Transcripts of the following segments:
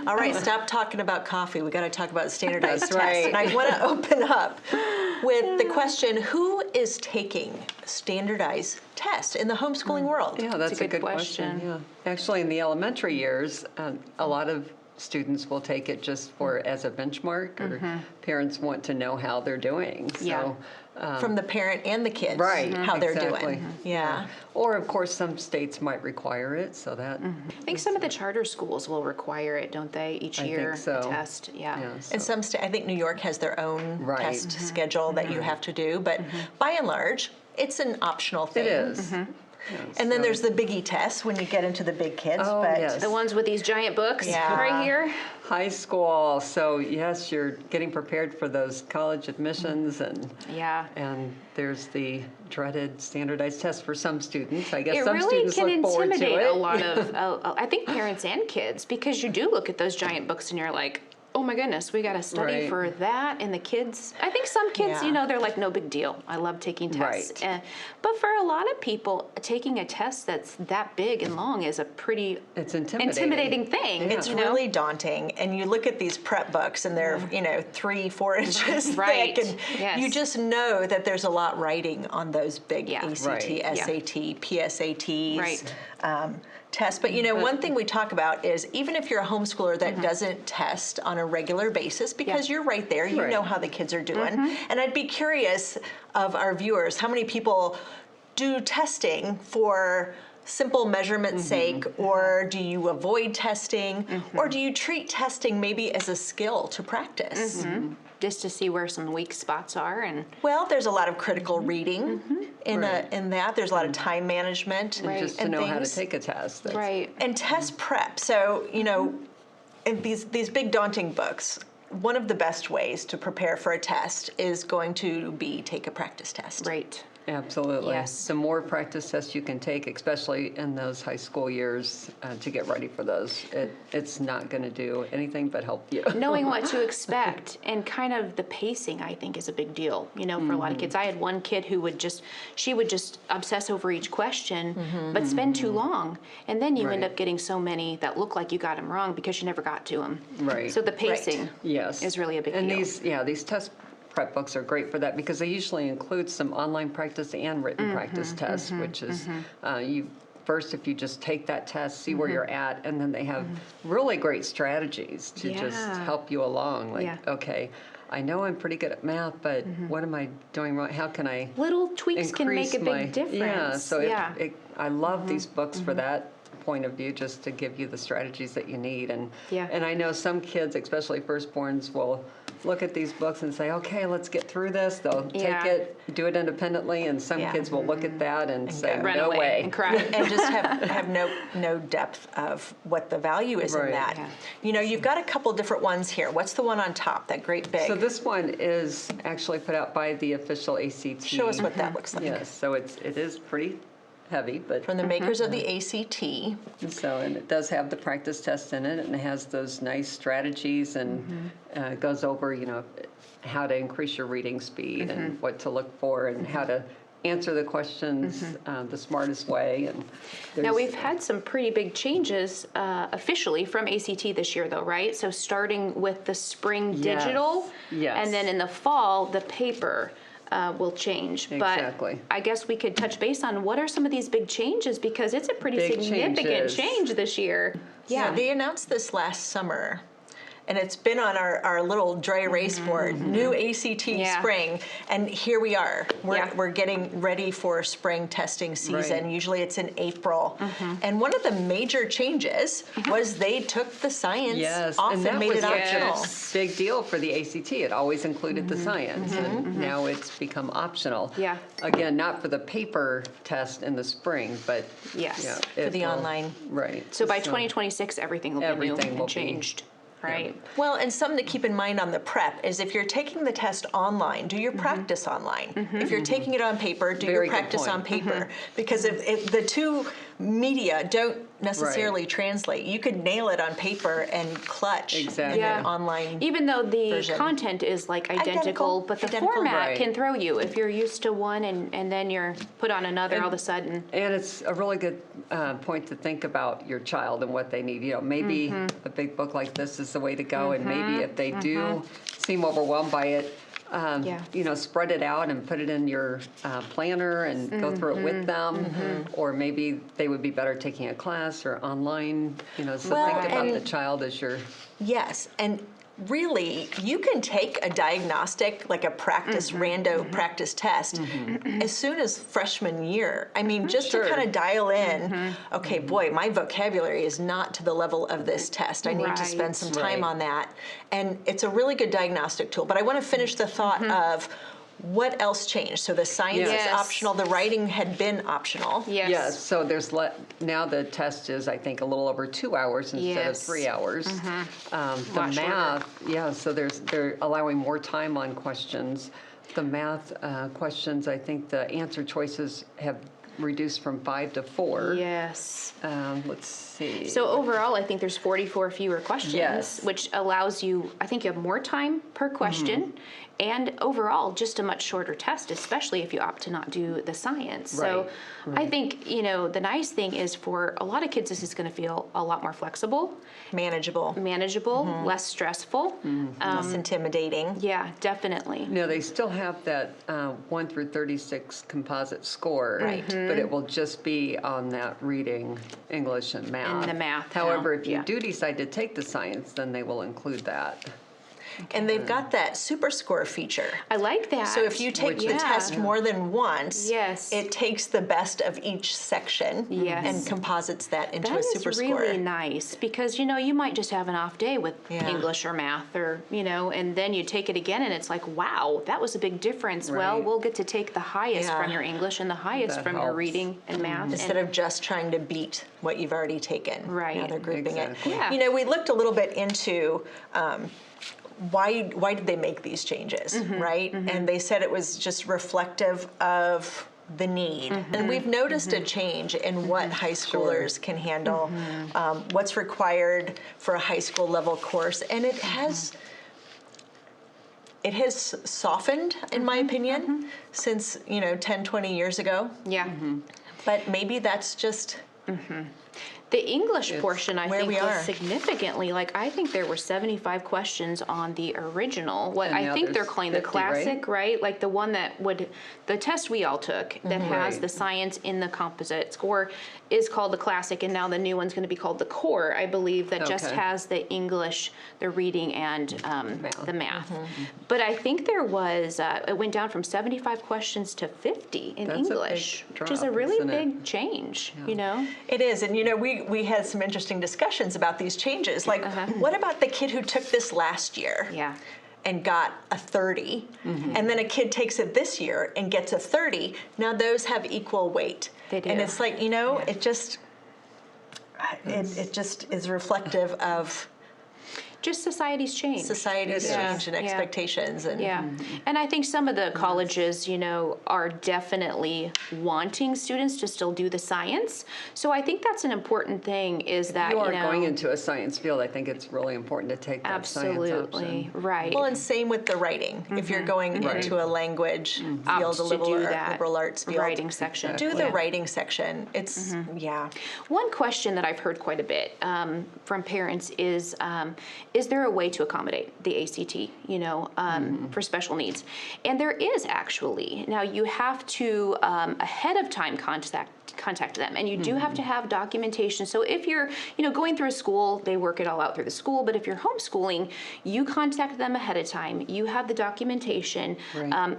All right, stop talking about coffee. We got to talk about standardized tests. right. And I want to open up with the question, who is taking standardized tests in the homeschooling world? Yeah, that's a good question. Yeah. Actually, in the elementary years, a lot of students will take it just as a benchmark, or parents want to know how they're doing. So, from the parent and the kids, right, how they're exactly. doing. Yeah. Or, of course, some states might require it, so that... I think some of the charter schools will require it, don't they, each year? I think so. A test, yeah. And some I think New York has their own test schedule that you have to do, but by and large, it's an optional thing. It is. And then there's the biggie tests when you get into the big kids. Oh, but yes. The ones with these giant books right here. High school, so yes, you're getting prepared for those college admissions, and there's the dreaded standardized test for some students. I guess it some really students can look forward to intimidate it. a lot of, I think, parents and kids, because you do look at those giant books and you're like, oh my goodness, we got to study for that. And the kids, I think some kids, they're like, no big deal. I love taking tests. Right. But for a lot of people, taking a test that's that big and long is a pretty intimidating thing. It's really daunting. And you look at these prep books and they're, 3-4 inches thick. And you just know that there's a lot riding on those big ACT, SAT, PSATs. Tests. But one thing we talk about is even if you're a homeschooler that doesn't test on a regular basis, because you're right there, you know how the kids are doing. And I'd be curious of our viewers, how many people do testing for simple measurement's sake, or do you avoid testing, or do you treat testing maybe as a skill to practice? Just to see where some weak spots are, and there's a lot of critical reading in that. There's a lot of time management, and just to know how to take a test. And test prep. So in these big daunting books, one of the best ways to prepare for a test is going to be take a practice test. Right. Absolutely. Yes. The more practice tests you can take, especially in those high school years, to get ready for those, it's not going to do anything but help you. Knowing what to expect and kind of the pacing, I think, is a big deal, for a lot of kids. I had one kid who would just obsess over each question, but spend too long. And then you end up getting so many that look like you got them wrong because you never got to them. Right. So the pacing is really a big deal. And these test prep books are great for that because they usually include some online practice and written practice tests, which is first, if you just take that test, see where you're at, and then they have really great strategies to just help you along. Like, okay, I know I'm pretty good at math, but what am I doing wrong? How can I little tweaks can make a big difference. Yeah, so I love these books for that point of view, just to give you the strategies that you need. And I know some kids, especially firstborns, will look at these books and say, okay, let's get through this. They'll take it, do it independently, and some kids will look at that and say, no way. And cry. And just have no depth of what the value is in that. You've got a couple different ones here. What's the one on top, that great big? So this one is actually put out by the official ACT. Show us what that looks like. Yes, so it is pretty heavy, but from the makers of the ACT. So, and it does have the practice test in it, and it has those nice strategies, and goes over, how to increase your reading speed and what to look for and how to answer the questions the smartest way. And now we've had some pretty big changes officially from ACT this year, though, right? So starting with the spring digital, and then in the fall the paper will change. Exactly. But I guess we could touch base on what are some of these big changes, because it's a pretty significant change this year. Yeah, they announced this last summer. And it's been on our little dry erase board, new ACT spring, and here we are. We're getting ready for spring testing season. Usually it's in April. And one of the major changes was they took the science off and made it optional. Big deal for the ACT. It always included the science, and now it's become optional. Again, not for the paper test in the spring, but for the online. So by 2026, everything will be new and changed. Right. Well, and something to keep in mind on the prep is if you're taking the test online, do your practice online. If you're taking it on paper, do your practice on paper. Because if the two media don't necessarily translate. You could nail it on paper and clutch Exactly. in an online Even though the version. content is like identical, but the format Right. can throw you if you're used to one and then you're put on another all of a sudden. And it's a really good point to think about your child and what they need. You know, maybe a big book like this is the way to go, and maybe if they do seem overwhelmed by it, you know, spread it out and put it in your planner and go through it with them. Or maybe they would be better taking a class or online. You know, so think about the child as your... Yes, and really, you can take a diagnostic, like a practice, rando practice test, as soon as freshman year. I mean, just to kind of dial in, okay, boy, my vocabulary is not to the level of this test. I need to spend some time on that. And it's a really good diagnostic tool. But I want to finish the thought of what else changed? So the science is optional. The writing had been optional. Yes. So there's now the test is, I think, a little over 2 hours instead of 3 hours. The math, so they're allowing more time on questions. The math questions, I think the answer choices have reduced from 5 to 4. Yes. Let's see. So overall, I think there's 44 fewer questions, which allows you, I think you have more time per question, and overall, just a much shorter test, especially if you opt to not do the science. So I think, you know, the nice thing is for a lot of kids, this is going to feel a lot more flexible. Manageable. Less stressful. Less intimidating. Yeah, definitely. No, they still have that 1 through 36 composite score, but it will just be on that reading, English, and math. And the math. However, if you do decide to take the science, then they will include that. And they've got that super score feature. I like that. So if you take the test more than once, it takes the best of each section and composites that into a super score. That is really nice because, you know, you might just have an off day with English or math or, you know, and then you take it again and it's like, wow, that was a big difference. Well, we'll get to take the highest from your English and the highest from your reading and math. Instead of just trying to beat what you've already taken. Right. Now they're grouping it. Yeah. You know, we looked a little bit into why did they make these changes, right? And they said it was just reflective of the need. And we've noticed a change in what high schoolers can handle, what's required for a high school level course. And it has softened, in my opinion, since, you know, 10, 20 years ago. Yeah. But maybe that's just... The English portion, I think, was are. significantly, like, I think there were 75 questions on the original. What And I now think they're there's calling 50, the classic, right? Like the one that the test we all took that has the science in the composite score is called the classic, and now the new one's going to be called the core, I believe, that just has the English, the reading, and the math. But I think there was, it went down from 75 questions to 50 in English, which is a really big change, you know? It is, and you know, we had some interesting discussions about these changes. Like, what about the kid who took this last year? Yeah. And got a 30, and then a kid takes it this year and gets a 30. Now those have equal weight. They do. And it's like, you know, it just is reflective of just society's change. Society's change and expectations. And and I think some of the colleges, you know, are definitely wanting students to still do the science. So I think that's an important thing is that, you are going into a science field, I think it's really important to take that science option. Right. Well, and same with the writing. If you're going into a language field, a liberal arts field. Writing section. Do the writing section. It's, One question that I've heard quite a bit from parents is there a way to accommodate the ACT, you know, for special needs? And there is actually. Now, you have to, ahead of time, contact them, and you do have to have documentation. So if you're, you know, going through a school, they work it all out through the school, but if you're homeschooling, you contact them ahead of time. You have the documentation.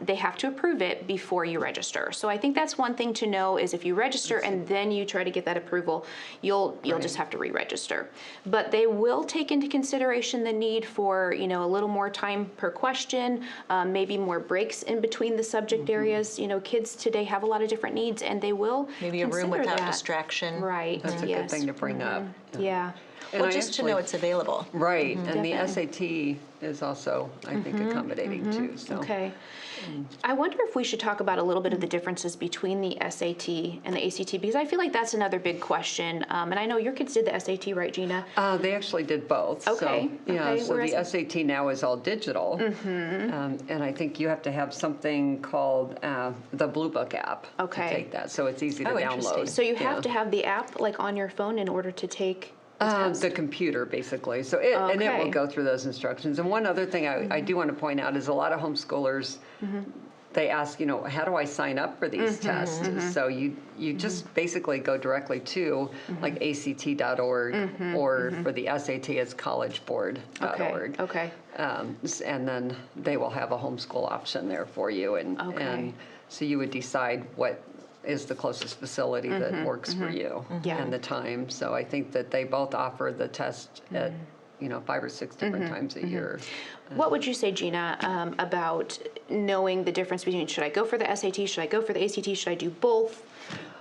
They have to approve it before you register. So I think that's one thing to know is if you register and then you try to get that approval, you'll just have to re-register. But they will take into consideration the need for, you know, a little more time per question, maybe more breaks in between the subject areas. You know, kids today have a lot of different needs, and they will maybe a room without distraction. Right. That's a good thing to bring up. Yeah. Well, just to know it's available. Right, and the SAT is also, I think, accommodating too. So. Okay. I wonder if we should talk about a little bit of the differences between the SAT and the ACT, because I feel like that's another big question. And I know your kids did the SAT, right, Gina? They actually did both. Okay. So, yeah, Okay. so the SAT now is all digital. And I think you have to have something called the Blue Book app to take that. So it's easy to download. So you have to have the app like on your phone in order to take the computer, basically. So and it will go through those instructions. And one other thing I do want to point out is a lot of homeschoolers, they ask, how do I sign up for these tests? So you just basically go directly to like ACT.org or for the SAT it's collegeboard.org. Okay. And then they will have a homeschool option there for you. And so you would decide what is the closest facility that works for you and the time. So I think that they both offer the test at 5 or 6 different times a year. What would you say, Gina, about knowing the difference between should I go for the SAT, should I go for the ACT, should I do both?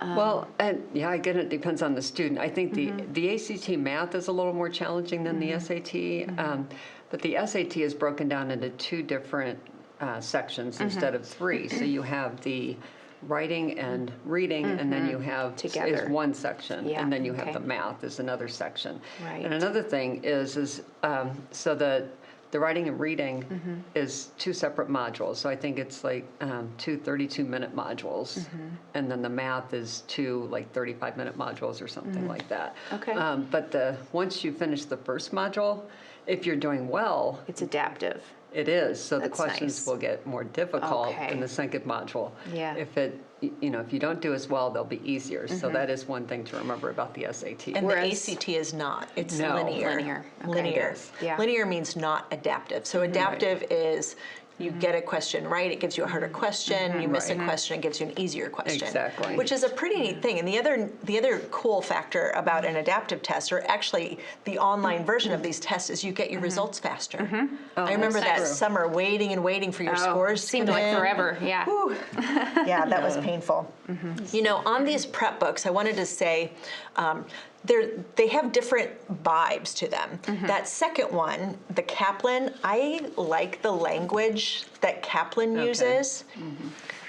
Well, and again, it depends on the student. I think the ACT math is a little more challenging than the SAT, but the SAT is broken down into 2 different sections instead of 3. So you have the writing and reading, and then you have is one section, and then you have the math is another section. Right. And another thing is so the writing and reading is 2 separate modules. So I think it's like 2 32-minute modules, and then the math is 2 like 35-minute modules or something like that. Okay. But once you finish the first module, if you're doing well, it's adaptive. It is. So the That's questions nice. will get more difficult in the second module. Yeah. If you don't do as well, they'll be easier. So that is one thing to remember about the SAT. And the ACT is not. It's linear. Linear. Okay. Linear. Yeah. Linear means not adaptive. So adaptive is you get a question right, it gives you a harder question. You miss a question, it gives you an easier question. Exactly. Which is a pretty neat thing. And the other cool factor about an adaptive test, or actually the online version of these tests, is you get your results faster. I remember that summer waiting and waiting for your scores. Seemed like forever. Yeah. Yeah, that was painful. On these prep books, I wanted to say, they have different vibes to them. That second one, the Kaplan, I like the language that Kaplan uses.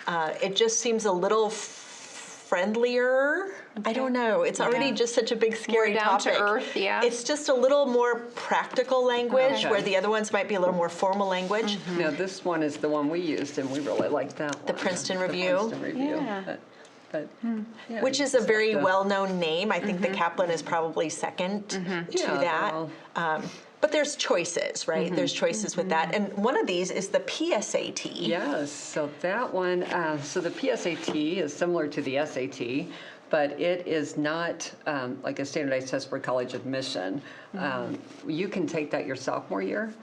It just seems a little friendlier. I don't know. It's already just such a big, scary more down topic. to earth, yeah. It's just a little more practical language, where the other ones might be a little more formal language. Now, this one is the one we used, and we really liked that one. The Princeton Review. The Princeton Review. Yeah. Which is a very well-known name. I think the Kaplan is probably second to that. But there's choices, right? There's choices with that. And one of these is the PSAT. Yes, so that one, so the PSAT is similar to the SAT, but it is not like a standardized test for college admission. You can take that your sophomore year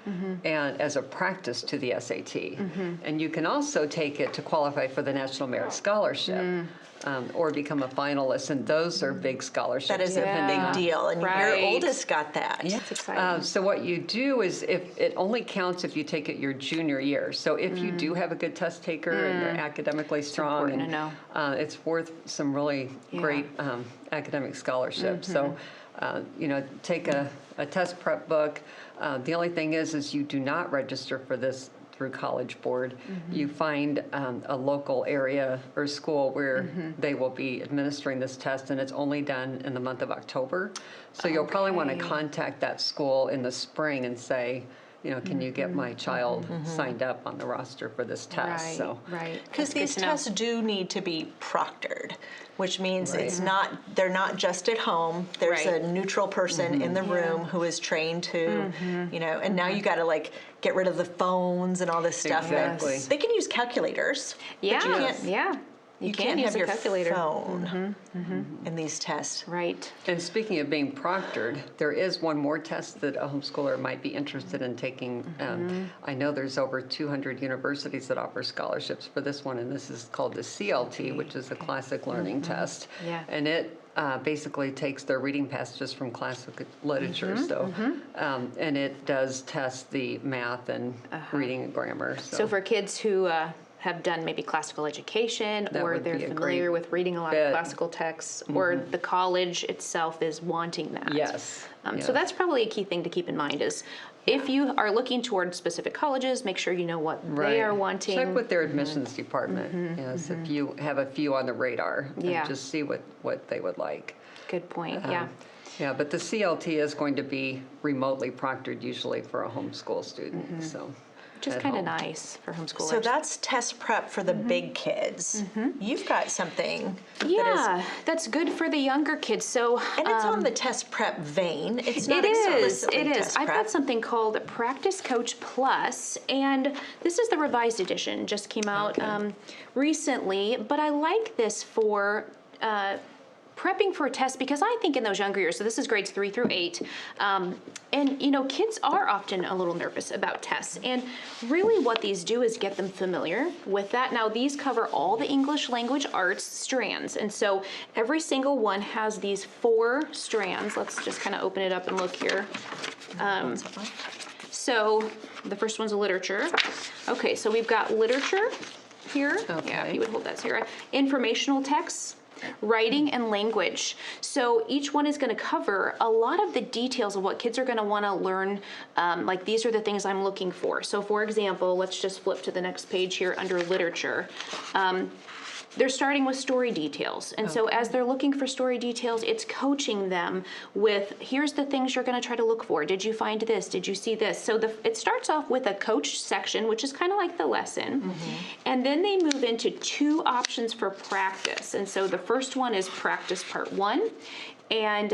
and as a practice to the SAT. And you can also take it to qualify for the National Merit Scholarship. Or become a finalist, and those are big scholarships. That is a big deal, and your oldest got that. Yeah. That's exciting. So what you do is, if it only counts if you take it your junior year. So if you do have a good test taker and you're academically strong, important to know. It's worth some really great academic scholarships. So take a test prep book. The only thing is you do not register for this through College Board. You find a local area or school where they will be administering this test, and it's only done in the month of October. So you'll probably want to contact that school in the spring and say, can you get my child signed up on the roster for this test? Right. Because these tests do need to be proctored, which means they're not just at home. There's a neutral person in the room who is trained to, and now you got to get rid of the phones and all this stuff. Exactly. They can use calculators. Yeah. But you can't use have a your calculator phone in these tests. Right. And speaking of being proctored, there is one more test that a homeschooler might be interested in taking. I know there's over 200 universities that offer scholarships for this one, and this is called the CLT, which is a classic learning test. Yeah. And it basically takes their reading passages from classic literature. And it does test the math and reading and grammar. So for kids who have done maybe classical education, That or would they're be a familiar great with reading a lot fit. of classical texts, or the college itself is wanting that. Yes. So that's probably a key thing to keep in mind is if you are looking toward specific colleges, make sure you know what they are wanting. Check with their admissions department. Yes, if you have a few on the radar, and just see what they would like. Good point. Yeah, but the CLT is going to be remotely proctored usually for a homeschool student. So. Which is kind of nice for homeschoolers. So that's test prep for the big kids. You've got something. That's good for the younger kids. So and it's on the test prep vein. It's not It explicitly is. test I've prep. got something called Practice Coach Plus, and this is the revised edition. Just came out recently, but I like this for prepping for a test because I think in those younger years, so this is grades 3 through 8, and you know, kids are often a little nervous about tests, and really what these do is get them familiar with that. Now these cover all the English language arts strands, and so every single one has these 4 strands. Let's just kind of open it up and look here. So the first one's literature. Okay, so we've got literature here. Yeah, if you would hold that, Sarah. Informational texts, writing, and language. So each one is going to cover a lot of the details of what kids are going to want to learn. Like these are the things I'm looking for. So for example, let's just flip to the next page here under literature. They're starting with story details. And so as they're looking for story details, it's coaching them with, here's the things you're going to try to look for. Did you find this? Did you see this? So it starts off with a coach section, which is kind of like the lesson. And then they move into 2 options for practice. And so the first one is practice part 1. And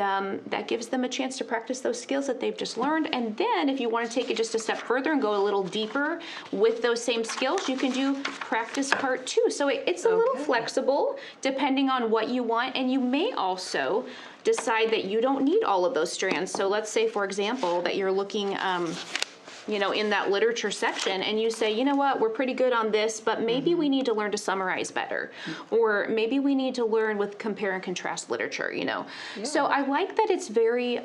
that gives them a chance to practice those skills that they've just learned. And then if you want to take it just a step further and go a little deeper with those same skills, you can do practice part 2. So it's a little flexible depending on what you want. And you may also decide that you don't need all of those strands. So let's say, for example, that you're looking you know, in that literature section, and you say, you know what, we're pretty good on this, but maybe we need to learn to summarize better, or maybe we need to learn with compare and contrast literature, you know. So I like that it's very,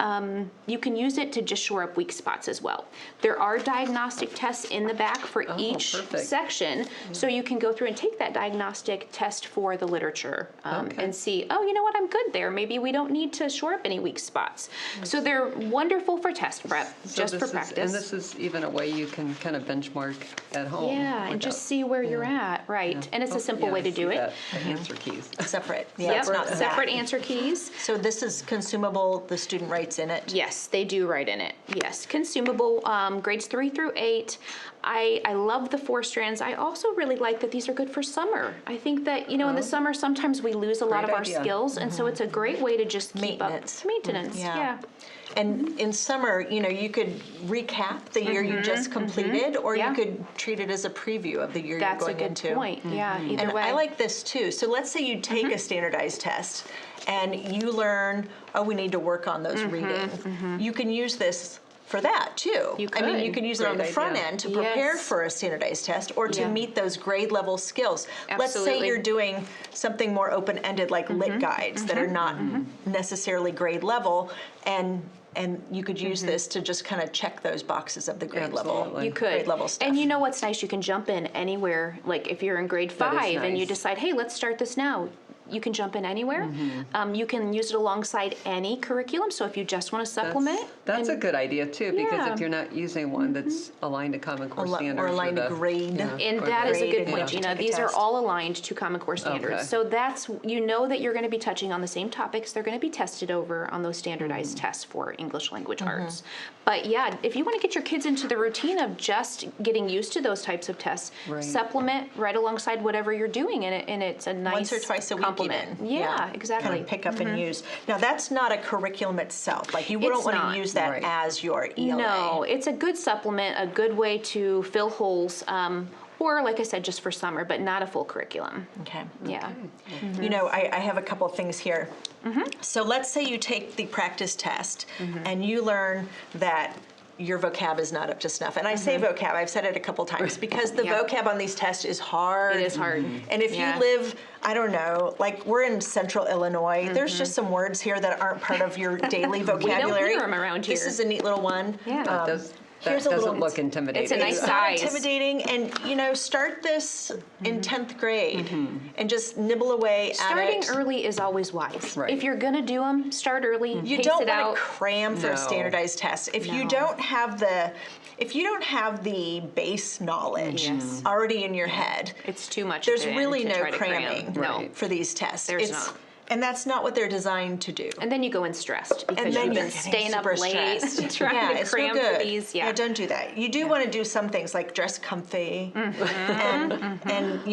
you can use it to just shore up weak spots as well. There are diagnostic tests in the back for each section, so you can go through and take that diagnostic test for the literature and see, oh, you know what, I'm good there. Maybe we don't need to shore up any weak spots. So they're wonderful for test prep, just for practice. And this is even a way you can kind of benchmark at home. Yeah, and just see where you're at, right? And it's a simple way to do it. The answer keys. Separate. It's not separate answer keys. So this is consumable, the student writes in it? Yes, they do write in it. Yes, consumable, grades 3 through 8. I love the 4 strands. I also really like that these are good for summer. I think that, you know, in the summer, sometimes we lose a lot of our skills, and so it's a great way to just keep up maintenance. Yeah. And in summer, you know, you could recap the year you just completed, or you could treat it as a preview of the year you're going into. That's a good point. Yeah, either way. I like this too. So let's say you take a standardized test and you learn, oh, we need to work on those reading. You can use this for that too. I mean, you can use it on the front end to prepare for a standardized test or to meet those grade level skills. Let's say you're doing something more open-ended like lit guides that are not necessarily grade level, and you could use this to just kind of check those boxes of the grade level. You could. Grade level stuff. And you know what's nice? You can jump in anywhere. Like if you're in grade 5 and you decide, hey, let's start this now. You can jump in anywhere. You can use it alongside any curriculum. So if you just want to supplement. That's a good idea too, because if you're not using one that's aligned to Common Core standards. Or aligned to grade. And that is a good point, Gina. These are all aligned to Common Core standards. So that's, you know that you're going to be touching on the same topics. They're going to be tested over on those standardized tests for English language arts. But yeah, if you want to get your kids into the routine of just getting used to those types of tests, supplement right alongside whatever you're doing, and it's a nice once or twice a week even. Yeah, exactly. Kind of pick up and use. Now that's not a curriculum itself. Like you don't want to use that as your ELA. No, it's a good supplement, a good way to fill holes. Or, like I said, just for summer, but not a full curriculum. Okay. Yeah. You know, I have a couple of things here. So let's say you take the practice test and you learn that your vocab is not up to snuff. And I say vocab, I've said it a couple times, because the vocab on these tests is hard. It is hard. And if you live, I don't know, like we're in central Illinois, there's just some words here that aren't part of your daily vocabulary. We don't hear them around here. This is a neat little one. Yeah. Here's a doesn't little, look intimidating. It's a nice it's size. not intimidating, and start this in 10th grade and just nibble away at Starting it. early is always wise. Right. If you're going to do them, start early, You pace don't it want out. to cram for a standardized test. If you don't have the base knowledge Yes. already in your head, It's too much. there's to really no try to cram. cramming No. for these tests. There's not. And that's not what they're designed to do. And then you go in stressed because And then you've you're been getting staying up super late stressed. trying to it's no cram good. for these. Yeah. Don't do that. You do want to do some things like dress comfy and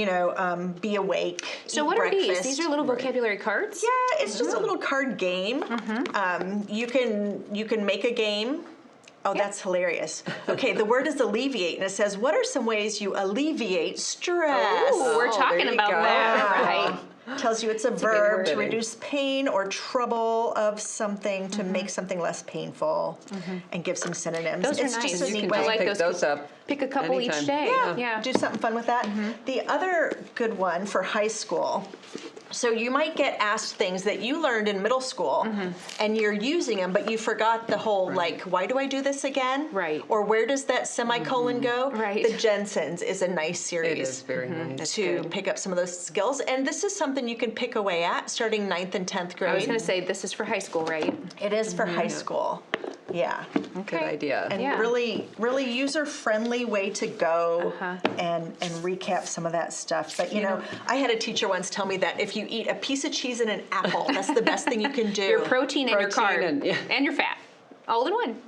be awake. So eat what breakfast. are these? These are little vocabulary cards? Yeah, it's just a little card game. You can make a game. Oh, that's hilarious. Okay, the word is alleviate, and it says, what are some ways you alleviate stress? Ooh, we're talking there you about go. that, right? Tells you it's a big verb word. to reduce pain or trouble of something, to make something less painful, and give some synonyms. Those are it's nice. just a You neat can way. just like pick those those up. Pick a couple anytime. each day. Yeah, do something fun with that. The other good one for high school, so you might get asked things that you learned in middle school and you're using them, but you forgot the whole, like, why do I do this again? Right. Or where does that semicolon go? Right. The Jensens is a nice series. It is very nice. To pick up some of those skills. And this is something you can pick away at starting 9th and 10th grade. I was going to say, this is for high school, right? It is for high school. Yeah. Good idea. And Yeah. really user-friendly way to go and recap some of that stuff. But you know, I had a teacher once tell me that if you eat a piece of cheese and an apple, that's the best thing you can do. Your protein and your carb and your fat, all in one.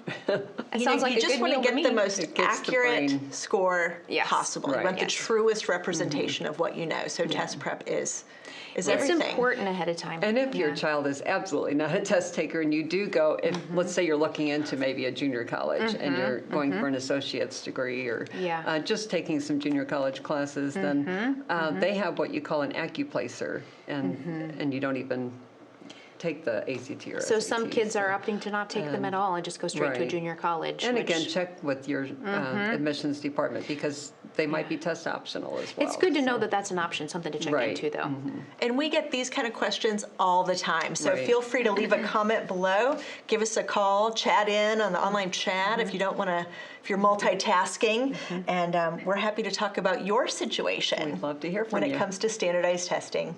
It sounds like you a just good want meal to to get me. the most It gets the accurate brain. score Yes. possible. You Right. want the Yes. truest representation of what you know. So test prep is It's everything. important ahead of time. And if your child is absolutely not a test taker and you do go, if let's say you're looking into maybe a junior college and you're going for an associate's degree or Yeah. just taking some junior college classes, then they have what you call an accuplacer, and you don't even take the ACT or So SAT. some kids are opting to not take them at all and just go straight to a Right. junior college. And which- again, check with your admissions department because they might be test optional as well. it's good to know so. that that's an option, something to check Right. into, though. And we get these kind of questions all the time. So Right. feel free to leave a comment below, give us a call, chat in on the online chat if you don't want to, if you're multitasking. And we're happy to talk about your situation We'd love to hear from when you. it comes to standardized testing.